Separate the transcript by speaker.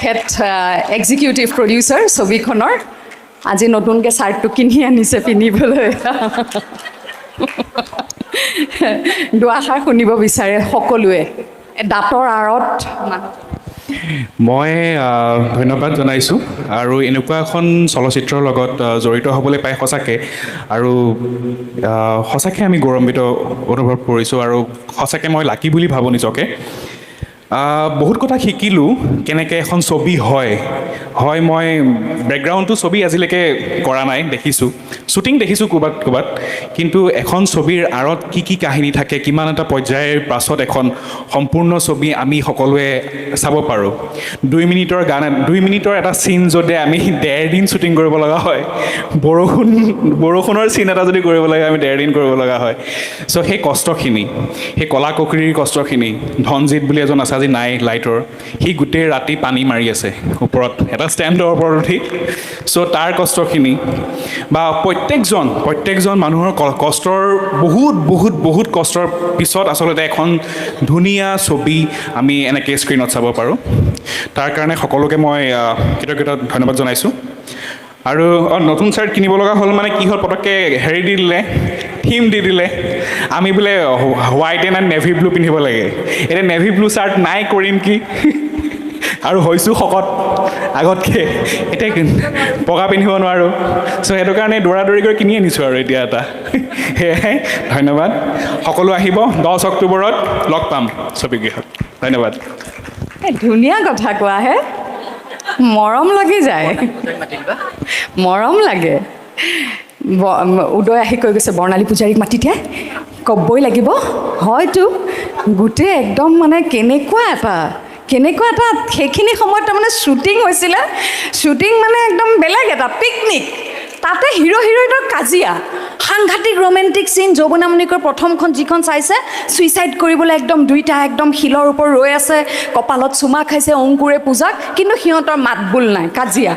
Speaker 1: head executive producer ছবিখনৰ আজি নতুনকৈ চাৰ্টটো কিনি আনিছে পিন্ধিবলৈ দুআষাৰ শুনিব বিচাৰে সকলোৱে দাঁতৰ আঁৰত
Speaker 2: মই ধন্যবাদ জনাইছোঁ আৰু এনেকুৱা এখন চলচ্চিত্ৰৰ লগত জড়িত হ'বলৈ পাই সঁচাকৈ আৰু সঁচাকৈ আমি গৌৰৱান্বিত অনুভৱ কৰিছোঁ আৰু সঁচাকৈ মই লাকি বুলি ভাবোঁ নিজকে বহুত কথা শিকিলোঁ কেনেকৈ এখন ছবি হয় মই বেকগ্ৰাউণ্ডটো ছবি আজিলৈকে কৰা নাই দেখিছোঁ শ্বুটিং দেখিছোঁ ক'ৰবাত কিন্তু এখন ছবিৰ আঁৰত কি কাহিনী থাকে কিমান এটা পৰ্যায়ৰ পাছত এখন সম্পূৰ্ণ ছবি আমি সকলোৱে চাব পাৰোঁ 2 মিনিটৰ এটা চিন যদি আমি 1.5 দিন শ্বুটিং কৰিব লগা হয় বৰষুণৰ চিন এটা যদি কৰিব লাগে আমি 1.5 দিন কৰিব লগা হয় চ' সেই কষ্টখিনি সেই কলা ককৰিৰ কষ্টখিনি ধনজিৎ বুলি এজন আছে আজি নাই লাইটৰ সি গোটেই ৰাতি পানী মাৰি আছে ওপৰত এটা ষ্টেণ্ডৰ ওপৰত উঠি চ' তাৰ কষ্টখিনি বা প্ৰত্যেকজন মানুহৰ কষ্টৰ বহুত কষ্টৰ পিছত আচলতে এখন ধুনীয়া ছবি আমি এনেকৈ স্ক্ৰীণত চাব পাৰোঁ তাৰ কাৰণে সকলোকে মই কৃতজ্ঞতা ধন্যবাদ জনাইছোঁ আৰু নতুন চাৰ্ট কিনিব লগা হ'ল মানে কি হ'ল পটককৈ হেৰি দি দিলে থিম দি দিলে আমি বোলে হোৱাইট এণ্ড নেভি ব্লু পিন্ধিব লাগে এতিয়া নেভি ব্লু চাৰ্ট নাই কৰিম কি আৰু হৈছোঁ শকত আগতকৈ এতিয়া বগা পিন্ধিব নোৱাৰোঁ চ' সেইটো কাৰণে দৌৰি কিনি আনিছোঁ আৰু এতিয়া এটা সেয়াই ধন্যবাদ সকলো আহিব 10 অক্টোবৰত লগ পাম ছবিগৃহত ধন্যবাদ
Speaker 1: ধুনীয়া কথা কোৱা হে মৰম লাগি যায় মৰম লাগে উদয় আহি কৈ গৈছে বৰ্ণালী পূজাৰীক মাতি দিয়া ক'বই লাগিব হয়তো গোটেই একদম মানে কেনেকুৱা এটা সেইখিনি সময়ত তাৰমানে শ্বুটিং হৈছিলে শ্বুটিং মানে একদম বেলেগ এটা পিকনিক তাতে হিৰ' হিৰইনৰ কাজিয়া সাংঘাতিক ৰোমেণ্টিক চিন যৌৱনামণিকৰ প্ৰথমখন যিখন চাইছে ছুইচাইড কৰিবলৈ একদম দুইটা একদম শিলৰ ওপৰত ৰৈ আছে কপালত চুমা খাইছে অংকুৰে পূজাক কিন্তু সিহঁতৰ মাত বোল নাই কাজিয়া